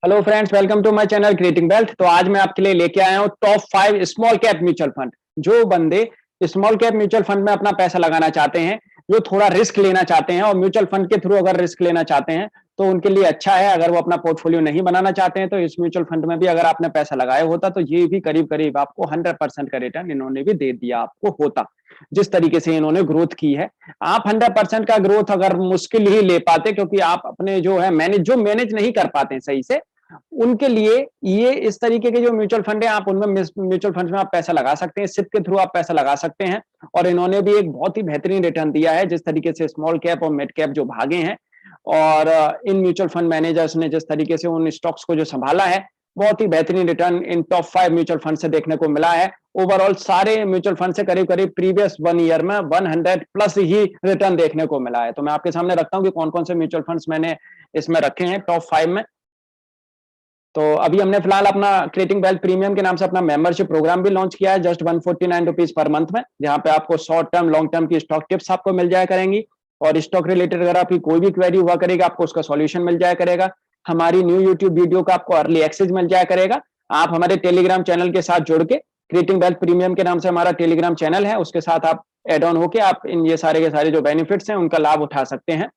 Hello friends, welcome to my channel creating wealth. तो आज मैं आपके लिए लेके आया हूँ top 5 small cap mutual fund. जो बंदे स्मॉल कैप म्यूचुअल फंड में अपना पैसा लगाना चाहते हैं, जो थोड़ा रिस्क लेना चाहते हैं और म्यूचुअल फंड के थ्रू अगर रिस्क लेना चाहते हैं तो उनके लिए अच्छा है। अगर वो अपना पोर्टफोलियो नहीं बनाना चाहते हैं तो इस म्यूचुअल फंड में भी अगर आपने पैसा लगाया होता तो ये भी करीब करीब आपको 100% का रिटर्न इन्होंने भी दे दिया आपको होता। जिस तरीके से इन्होंने ग्रोथ की है, आप 100% का ग्रोथ अगर मुश्किल ही ले पाते, क्योंकि आप अपने जो है मैनेज नहीं कर पाते सही से, उनके लिए ये इस तरीके के जो म्यूचुअल फंड है, आप उनमें म्यूचुअल फंड में आप पैसा लगा सकते हैं, सिप के थ्रू आप पैसा लगा सकते हैं। और इन्होंने भी एक बहुत ही बेहतरीन रिटर्न दिया है, जिस तरीके से स्मॉल कैप और मिड कैप जो भागे हैं। और इन म्यूचुअल फंड मैनेजर्स ने जिस तरीके से उन स्टॉक्स को जो संभाला है, बहुत ही बेहतरीन रिटर्न इन टॉप 5 म्यूचुअल फंड से देखने को मिला है। ओवरऑल सारे म्यूचुअल फंड से करीब करीब प्रीवियस 1 ईयर में 100 प्लस ही रिटर्न देखने को मिला है। तो मैं आपके सामने रखता हूं कि कौन कौन से म्यूचुअल फंड्स मैंने इसमें रखे हैं टॉप 5 में। तो अभी हमने फिलहाल अपना क्रिएटिंग वेल्थ प्रीमियम के नाम से अपना मेंबरशिप प्रोग्राम भी लॉन्च किया है, जस्ट 149 रुपीज पर मंथ में, जहां पे आपको शॉर्ट टर्म लॉन्ग टर्म की स्टॉक टिप्स आपको मिल जाया करेंगी। और स्टॉक रिलेटेड अगर आपकी कोई भी क्वेरी हुआ करेगा, आपको उसका सॉल्यूशन मिल जाया करेगा। हमारी न्यू यूट्यूब वीडियो का आपको अर्ली एक्सेस मिल जाया करेगा। आप हमारे टेलीग्राम चैनल के साथ जुड़ के, क्रिएटिंग वेल्थ प्रीमियम के नाम से हमारा टेलीग्राम चैनल है, उसके साथ आप एड ऑन होके आप इन ये सारे के सारे जो बेनिफिट्स हैं उनका लाभ उठा सकते हैं।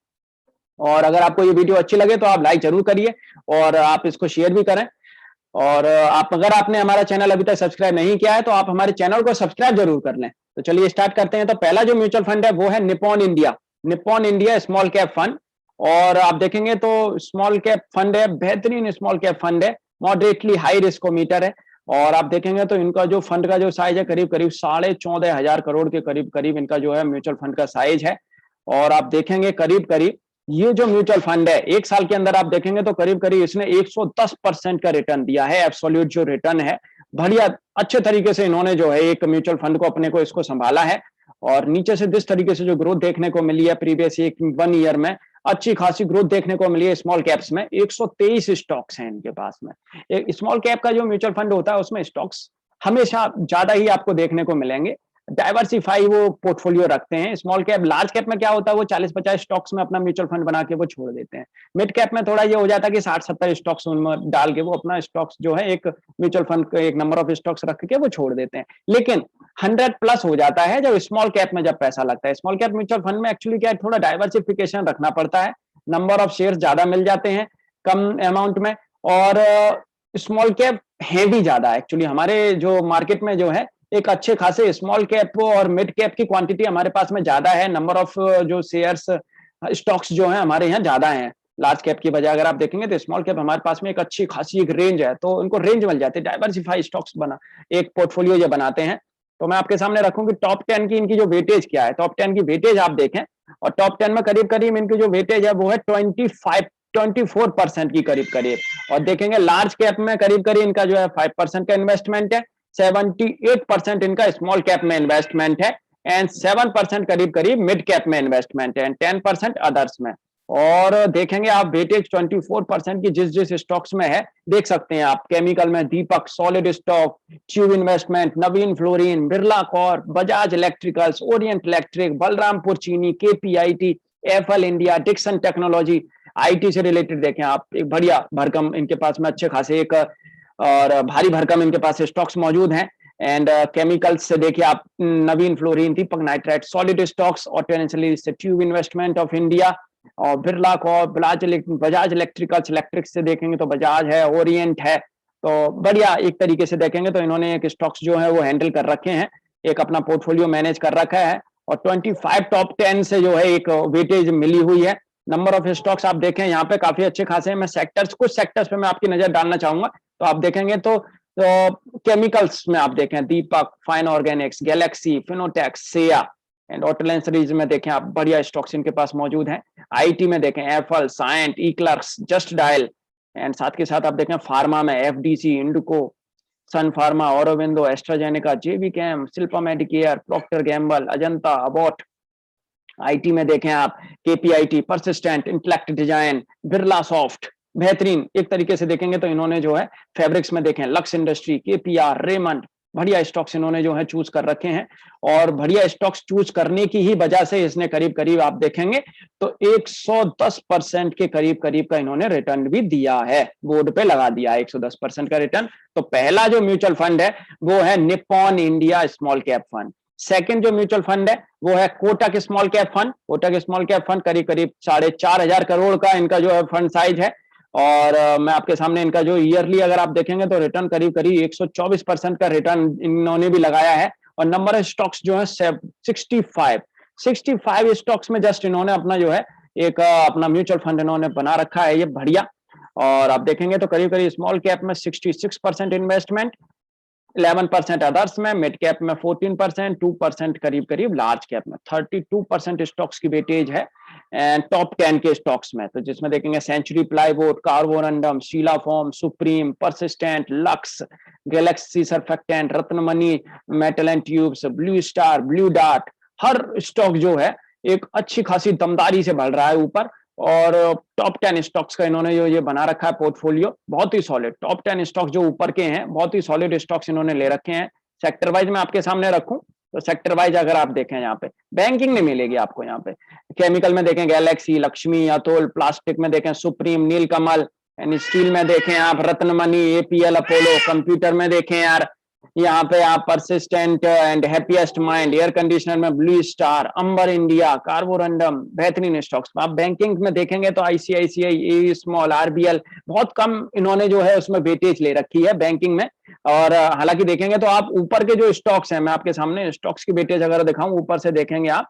और अगर आपको ये वीडियो अच्छी लगे तो आप लाइक जरूर करिए और आप इसको शेयर भी करें। और आप अगर आपने हमारा चैनल अभी तक सब्सक्राइब नहीं किया है तो आप हमारे चैनल को सब्सक्राइब जरूर कर लें। तो चलिए स्टार्ट करते हैं। तो पहला जो म्यूचुअल फंड है वो है Nippon India. Nippon India small cap fund. और आप देखेंगे तो स्मॉल कैप फंड है, बेहतरीन स्मॉल कैप फंड है, मॉडरेटली हाई रिस्कोमीटर है। और आप देखेंगे तो इनका जो फंड का जो साइज है करीब करीब 14,500 करोड़ के करीब करीब इनका जो है म्यूचुअल फंड का साइज है। और आप देखेंगे करीब करीब ये जो म्यूचुअल फंड है, एक साल के अंदर आप देखेंगे तो करीब करीब इसने 110% का रिटर्न दिया है। एब्सोल्यूट जो रिटर्न है, बढ़िया अच्छे तरीके से इन्होंने जो है एक म्यूचुअल फंड को अपने को इसको संभाला है। और नीचे से जिस तरीके से जो ग्रोथ देखने को मिली है प्रीवियस 1 ईयर में, अच्छी खासी ग्रोथ देखने को मिली है स्मॉल कैप्स में। 123 स्टॉक्स हैं इनके पास में। एक स्मॉल कैप का जो म्यूचुअल फंड होता है उसमें स्टॉक्स हमेशा ज्यादा ही आपको देखने को मिलेंगे, डाइवर्सिफाई वो पोर्टफोलियो रखते हैं। स्मॉल कैप लार्ज कैप में क्या होता है, वो 40-50 स्टॉक्स में अपना म्यूचुअल फंड बना के वो छोड़ देते हैं। मिड कैप में थोड़ा ये हो जाता है कि 60-70 स्टॉक्स उनमें डाल के वो अपना स्टॉक्स जो है एक म्यूचुअल फंड का एक नंबर ऑफ स्टॉक्स रख के वो छोड़ देते हैं। लेकिन 100 प्लस हो जाता है जब स्मॉल कैप में जब पैसा लगता है। स्मॉल कैप म्यूचुअल फंड में एक्चुअली क्या है, थोड़ा डाइवर्सिफिकेशन रखना पड़ता है, नंबर ऑफ शेयर ज्यादा मिल जाते हैं कम अमाउंट में। और स्मॉल कैप है भी ज्यादा एक्चुअली हमारे जो मार्केट में जो है, एक अच्छे खासे स्मॉल कैप और मिड कैप की क्वांटिटी हमारे पास में ज्यादा है। नंबर ऑफ जो शेयर्स स्टॉक्स जो है हमारे यहाँ ज्यादा है लार्ज कैप की बजाय। अगर आप देखेंगे तो स्मॉल कैप हमारे पास में एक अच्छी खासी एक रेंज है, तो उनको रेंज मिल जाती है, डाइवर्सिफाई स्टॉक्स बना एक पोर्टफोलियो ये बनाते हैं। तो मैं आपके सामने रखूं कि टॉप 10 की इनकी जो वेटेज क्या है। टॉप 10 की वेटेज आप देखें, और टॉप 10 में करीब करीब इनकी जो वेटेज है वो है 24% की करीब करीब। और देखेंगे लार्ज कैप में करीब करीब इनका जो है 5% का इन्वेस्टमेंट है, 78% इनका स्मॉल कैप में इन्वेस्टमेंट है, एंड 7% करीब करीब मिड कैप में इन्वेस्टमेंट है, एंड 10% अदर्स में। और देखेंगे आप वेटेज 24% की जिस जिस स्टॉक्स में है, देख सकते हैं आप केमिकल में Deepak, solid stock, tube investment, Navin fluorine, Birla corp, Bajaj electricals, orient electric, Balrampur Chini, KPIT, Affle India, Dixon technology. IT से रिलेटेड देखें आप, एक बढ़िया भरकम इनके पास में अच्छे खासे एक और भारी भरकम इनके पास स्टॉक्स मौजूद हैं। एंड केमिकल्स से देखिए आप, Navin fluorine, Deepak nitrite, solid stocks, ऑटोनेचुरली ट्यूब इन्वेस्टमेंट ऑफ इंडिया, और Birla corp, Bajaj electricals, electric से देखेंगे तो बजाज है, ओरिएंट है। तो बढ़िया एक तरीके से देखेंगे तो इन्होंने एक स्टॉक्स जो है वो हैंडल कर रखे हैं, एक अपना पोर्टफोलियो मैनेज कर रखा है। और 25 टॉप 10 से जो है एक वेटेज मिली हुई है। नंबर ऑफ स्टॉक्स आप देखें यहाँ पे काफी अच्छे खासे हैं। मैं सेक्टर्स, कुछ सेक्टर्स पे मैं आपकी नजर डालना चाहूंगा। तो आप देखेंगे तो केमिकल्स में आप देखें Deepak, fine organics, galaxy, Fineotex, Seya. And Autoline series में देखें आप, बढ़िया स्टॉक्स इनके पास मौजूद हैं। आईटी में देखें Affle, Cyient, eClerx, just dial. And साथ के साथ आप देखें फार्मा में FDC, Indoco, sun pharma, Aurobindo, AstraZeneca, JB chem, Shilpa medicare, Procter Gamble, Ajanta, Abbott. IT में देखें आप KPIT, persistent, intellect design, Birla soft. बेहतरीन एक तरीके से देखेंगे तो इन्होंने जो है फैब्रिक्स में देखें लक्स इंडस्ट्री, केपीआर, रेमंड, बढ़िया स्टॉक्स इन्होंने जो है चूज कर रखे हैं, और बढ़िया स्टॉक्स चूज करने की ही वजह से इसने करीब करीब आप देखेंगे तो 110% के करीब करीब का इन्होंने रिटर्न भी दिया है, बोर्ड पे लगा दिया है 110% का रिटर्न। तो पहला जो म्यूचुअल फंड है वो है Nippon India small cap fund. Second जो म्यूचुअल फंड है वो है Kotak small cap fund. Kotak small cap fund करीब करीब 4,500 करोड़ का इनका जो है फंड साइज है, और मैं आपके सामने इनका जो ईयरली अगर आप देखेंगे तो रिटर्न करीब करीब 124% का रिटर्न इन्होंने भी लगाया है। और नंबर ऑफ स्टॉक्स जो है 65 स्टॉक्स में जस्ट इन्होंने अपना जो है एक अपना म्यूचुअल फंड इन्होंने बना रखा है, ये बढ़िया। और आप देखेंगे तो करीब करीब स्मॉल कैप में 66% इन्वेस्टमेंट, 11% अदर्स में, मिड कैप में 14%, 2% करीब करीब लार्ज कैप में, 32% स्टॉक्स की वेटेज है एंड टॉप 10 के स्टॉक्स में। तो जिसमें देखेंगे Century Plywood, Carborundum, Sheela Foam, Supreme, Persistent, Lux, Galaxy Surfactants, Ratnamani Metal and Tubes, Blue Star, Blue Dart, हर स्टॉक जो है एक अच्छी खासी दमदारी से बढ़ रहा है ऊपर। और टॉप 10 स्टॉक्स का इन्होंने जो ये बना रखा है पोर्टफोलियो, बहुत ही सॉलिड। टॉप 10 स्टॉक्स जो ऊपर के हैं बहुत ही सॉलिड स्टॉक्स इन्होंने ले रखे हैं। सेक्टर वाइज मैं आपके सामने रखूं तो सेक्टर वाइज अगर आप देखें यहाँ पे बैंकिंग में मिलेगी आपको, यहाँ पे केमिकल में देखें गैलेक्सी, लक्ष्मी, अतुल, प्लास्टिक में देखें सुप्रीम, नीलकमल, एंड स्टील में देखें आप रत्नमणि, एपीएल, अपोलो, कंप्यूटर में देखें यार यहाँ पे आप persistent and happiest mind, air conditioner में ब्लू स्टार, अंबर इंडिया, कार्बोरंडम, बेहतरीन स्टॉक्स। आप बैंकिंग में देखेंगे तो आईसीआईसीआई, ए स्मॉल, आरबीएल, बहुत कम इन्होंने जो है उसमें वेटेज ले रखी है बैंकिंग में। और हालांकि देखेंगे तो आप ऊपर के जो स्टॉक्स हैं, मैं आपके सामने स्टॉक्स की वेटेज अगर दिखाऊं ऊपर से देखेंगे आप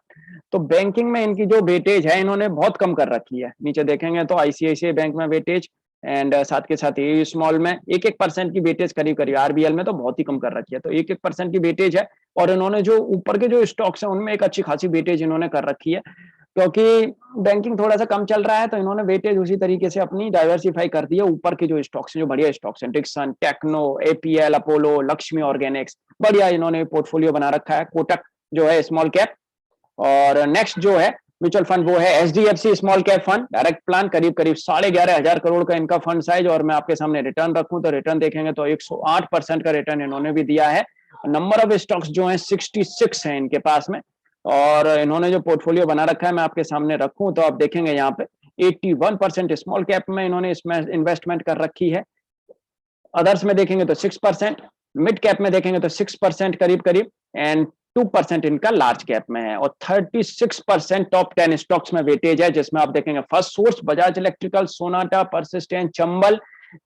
तो बैंकिंग में इनकी जो वेटेज है इन्होंने बहुत कम कर रखी है। नीचे देखेंगे तो आईसीआईसीआई बैंक में वेटेज एंड साथ के साथ ए स्मॉल में 1-1% की वेटेज करीब करीब, आरबीएल में तो बहुत ही कम कर रखी है, तो 1-1% की वेटेज है। और इन्होंने जो ऊपर के जो स्टॉक्स हैं उनमें एक अच्छी खासी वेटेज इन्होंने कर रखी है, क्योंकि बैंकिंग थोड़ा सा कम चल रहा है तो इन्होंने वेटेज उसी तरीके से अपनी डाइवर्सिफाई कर दी है। ऊपर के जो स्टॉक्स हैं, जो बढ़िया स्टॉक्स हैं, Dixon, Techno, APL, Apollo, Lakshmi Organics, बढ़िया इन्होंने पोर्टफोलियो बना रखा है। कोटक जो है स्मॉल कैप। और नेक्स्ट जो है म्यूचुअल फंड वो है HDFC small cap fund direct plan, करीब करीब 11,500 करोड़ का इनका फंड साइज। और मैं आपके सामने रिटर्न रखूं तो रिटर्न देखेंगे तो 108% का रिटर्न इन्होंने भी दिया है। नंबर ऑफ स्टॉक्स जो है 66 है इनके पास में। और इन्होंने जो पोर्टफोलियो बना रखा है मैं आपके सामने रखूं तो आप देखेंगे यहाँ पे 81% स्मॉल कैप में इन्होंने इसमें इन्वेस्टमेंट कर रखी है। अदर्स में देखेंगे तो 6%, मिड कैप में देखेंगे तो 6% करीब करीब, एंड 2% इनका लार्ज कैप में है। और 36% टॉप 10 स्टॉक्स में वेटेज है, जिसमें आप देखेंगे first source, Bajaj electrical, Sonata, persistent, Chambal,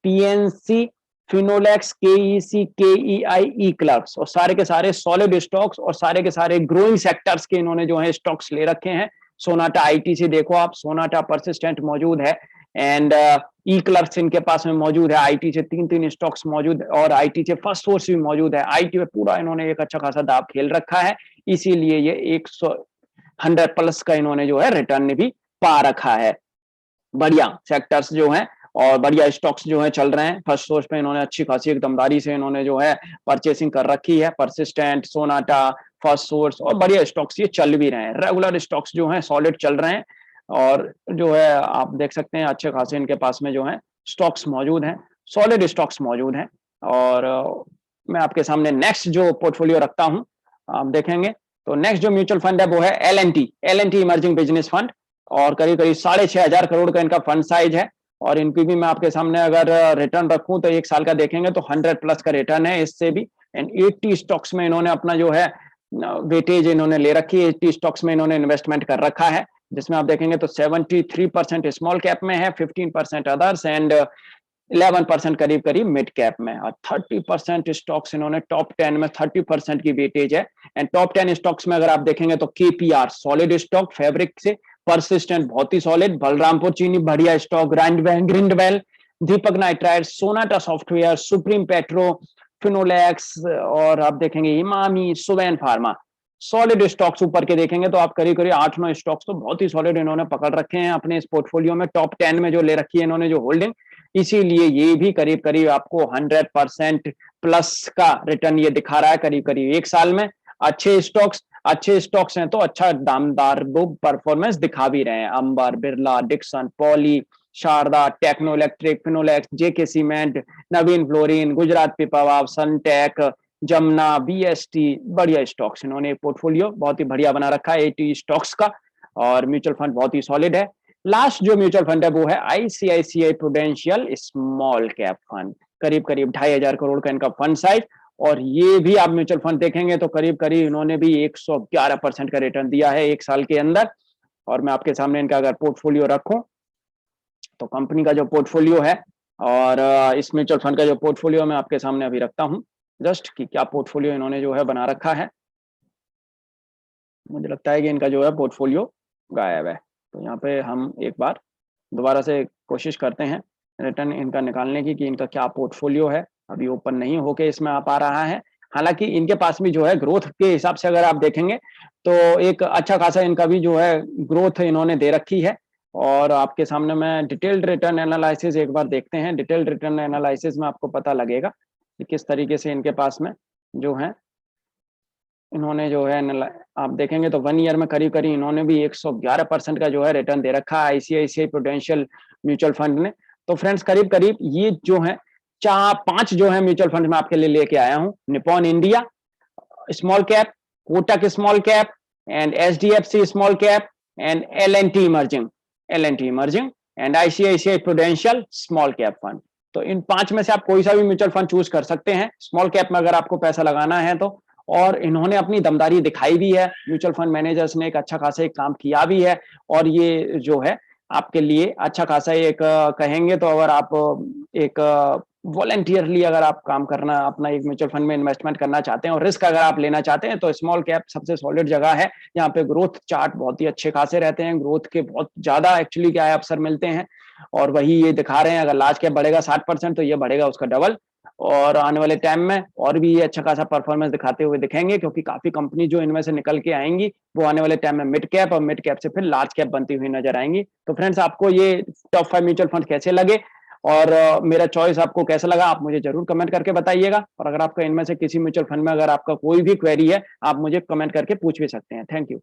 PNC, Finolex, KEC, KEI, eClerx, और सारे के सारे सॉलिड स्टॉक्स और सारे के सारे ग्रोइंग सेक्टर्स के इन्होंने जो है स्टॉक्स ले रखे हैं। सोनाटा आईटी से देखो आप, सोनाटा, परसिस्टेंट मौजूद है, एंड ई क्लर्क्स इनके पास में मौजूद है। आईटी से 3 स्टॉक्स मौजूद है, और आईटी से फर्स्ट सोर्स भी मौजूद है। आईटी में पूरा इन्होंने एक अच्छा खासा दाव खेल रखा है, इसीलिए ये 100 प्लस का इन्होंने जो है रिटर्न भी पा रखा है। बढ़िया सेक्टर्स जो हैं और बढ़िया स्टॉक्स जो है चल रहे हैं। फर्स्ट सोर्स पे इन्होंने अच्छी खासी एक दमदारी से इन्होंने जो है परचेसिंग कर रखी है। परसिस्टेंट, सोनाटा, फर्स्ट सोर्स, और बढ़िया स्टॉक्स ये चल भी रहे हैं। रेगुलर स्टॉक्स जो हैं सॉलिड चल रहे हैं, और जो है आप देख सकते हैं अच्छे खासे इनके पास में जो है स्टॉक्स मौजूद हैं, सॉलिड स्टॉक्स मौजूद हैं। और मैं आपके सामने नेक्स्ट जो पोर्टफोलियो रखता हूं आप देखेंगे तो नेक्स्ट जो म्यूचुअल फंड है वो है L N T emerging business fund, और करीब करीब 6,500 करोड़ का इनका फंड साइज है। और इनकी भी मैं आपके सामने अगर रिटर्न रखूं तो एक साल का देखेंगे तो 100+ का रिटर्न है इससे भी। एंड 80 स्टॉक्स में इन्होंने अपना जो है वेटेज इन्होंने ले रखी है, 80 स्टॉक्स में इन्होंने इन्वेस्टमेंट कर रखा है, जिसमें आप देखेंगे तो 73% स्मॉल कैप में है, 15% अदर्स, एंड 11% करीब करीब मिड कैप में, और 30% स्टॉक्स इन्होंने टॉप 10 में 30% की वेटेज है। एंड टॉप 10 स्टॉक्स में अगर आप देखेंगे तो केपीआर सॉलिड स्टॉक, फैब्रिक से, परसिस्टेंट बहुत ही सॉलिड, बलरामपुर चीनी बढ़िया stock, Grindwell, Deepak nitrite, Sonata software, supreme petro, Finolex, और आप देखेंगे Emami, Suven pharma, solid stocks ऊपर के देखेंगे तो आप करीब करीब 8-9 स्टॉक्स तो बहुत ही सॉलिड इन्होंने पकड़ रखे हैं अपने इस पोर्टफोलियो में, टॉप 10 में जो ले रखी है इन्होंने जो होल्डिंग। इसीलिए ये भी करीब करीब आपको 100% प्लस का रिटर्न ये दिखा रहा है करीब करीब एक साल में। अच्छे स्टॉक्स हैं तो अच्छा दामदार वो परफॉर्मेंस दिखा भी रहे हैं। Amber, Birla, Dixon, poly, Sharda, techno electric, Finolex, JK cement, Navin fluorine, Gujarat Pipavav, Suntech, Jamuna, BST, बढ़िया स्टॉक्स, इन्होंने पोर्टफोलियो बहुत ही बढ़िया बना रखा है 80 स्टॉक्स का, और म्यूचुअल फंड बहुत ही सॉलिड है। लास्ट जो म्यूचुअल फंड है वो है ICICI prudential small cap fund, करीब करीब 2,500 करोड़ का इनका फंड साइज, और ये भी आप म्यूचुअल फंड देखेंगे तो करीब करीब इन्होंने भी 111% का रिटर्न दिया है 1 साल के अंदर। और मैं आपके सामने इनका अगर पोर्टफोलियो रखूं तो कंपनी का जो पोर्टफोलियो है और इस म्यूचुअल फंड का जो पोर्टफोलियो मैं आपके सामने अभी रखता हूं जस्ट कि क्या पोर्टफोलियो इन्होंने जो है बना रखा है। मुझे लगता है कि इनका जो है पोर्टफोलियो गायब है, तो यहाँ पे हम एक बार दोबारा से कोशिश करते हैं रिटर्न इनका निकालने की कि इनका क्या पोर्टफोलियो है। अभी ओपन नहीं होके इसमें आ पा रहा है, हालांकि इनके पास भी जो है ग्रोथ के हिसाब से अगर आप देखेंगे तो एक अच्छा खासा इनका भी जो है ग्रोथ इन्होंने दे रखी है। और आपके सामने मैं डिटेल्ड रिटर्न एनालिसिस एक बार देखते हैं। डिटेल्ड रिटर्न एनालिसिस में आपको पता लगेगा कि किस तरीके से इनके पास में जो है इन्होंने जो है आप देखेंगे तो 1 ईयर में करीब करीब इन्होंने भी 111% का जो है रिटर्न दे रखा है आईसीआईसीआई प्रूडेंशियल म्यूचुअल फंड ने। तो फ्रेंड्स करीब करीब ये जो है 4-5 जो है म्यूचुअल फंड मैं आपके लिए लेके आया हूँ। Nippon India small cap, Kotak small cap, and HDFC small cap, and L and T emerging and ICICI prudential small cap fund. तो इन 5 में से आप कोई सा भी म्यूचुअल फंड चूज कर सकते हैं स्मॉल कैप में अगर आपको पैसा लगाना है तो। और इन्होंने अपनी दमदारी दिखाई भी है, म्यूचुअल फंड मैनेजर्स ने एक अच्छा खासा एक काम किया भी है, और ये जो है आपके लिए अच्छा खासा एक कहेंगे तो अगर आप एक वॉलंटियरली अगर आप काम करना अपना एक म्यूचुअल फंड में इन्वेस्टमेंट करना चाहते हैं और रिस्क अगर आप लेना चाहते हैं तो स्मॉल कैप सबसे सॉलिड जगह है। यहाँ पे ग्रोथ चार्ट बहुत ही अच्छे खासे रहते हैं, ग्रोथ के बहुत ज्यादा एक्चुअली क्या है अवसर मिलते हैं, और वही ये दिखा रहे हैं अगर लार्ज कैप बढ़ेगा 60% तो ये बढ़ेगा उसका डबल, और आने वाले टाइम में और भी ये अच्छा खासा परफॉर्मेंस दिखाते हुए दिखेंगे, क्योंकि काफी कंपनी जो इनमें से निकल के आएंगी वो आने वाले टाइम में मिड कैप और मिड कैप से फिर लार्ज कैप बनती हुई नजर आएंगी। तो फ्रेंड्स आपको ये टॉप 5 म्यूचुअल फंड कैसे लगे और मेरा चॉइस आपको कैसा लगा आप मुझे जरूर कमेंट करके बताइएगा। और अगर आपका इनमें से किसी म्यूचुअल फंड में अगर आपका कोई भी क्वेरी है आप मुझे कमेंट करके पूछ भी सकते हैं। Thank you.